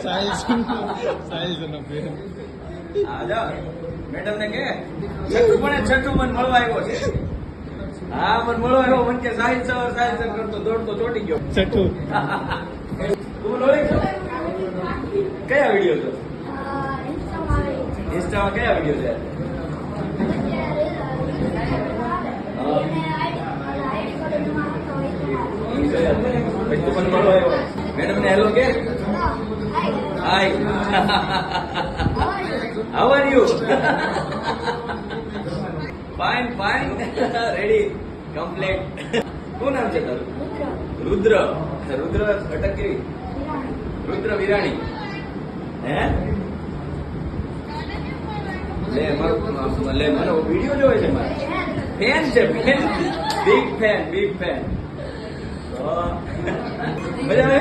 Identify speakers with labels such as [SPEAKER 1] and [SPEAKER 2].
[SPEAKER 1] સાહિલ નો બેન
[SPEAKER 2] આ જા મેડમ ને કે છઠ્ઠું મન મળવા આવ્યો છે. હા મન મળવા આવ્યો મન કે સાહિલ સર કરતો દોડતો ચોટી ગયો.
[SPEAKER 1] છઠ્ઠું
[SPEAKER 2] તું ઓળખ છો? કયા વિડીયો છો? ઇન્સ્ટામાં કયા વિડીયો છે? તું મને મળવા આવ્યો મેડમ ને હેલો કે hi how are you fine fine ready complete. શું નામ છે તારું? રુદ્ર. રુદ્ર અટકગીરી રુદ્ર વિરાણી હે લે મને વિડીયો જોવે છે મારે ફેન છે ફેન બિગ ફેન મજા આવે.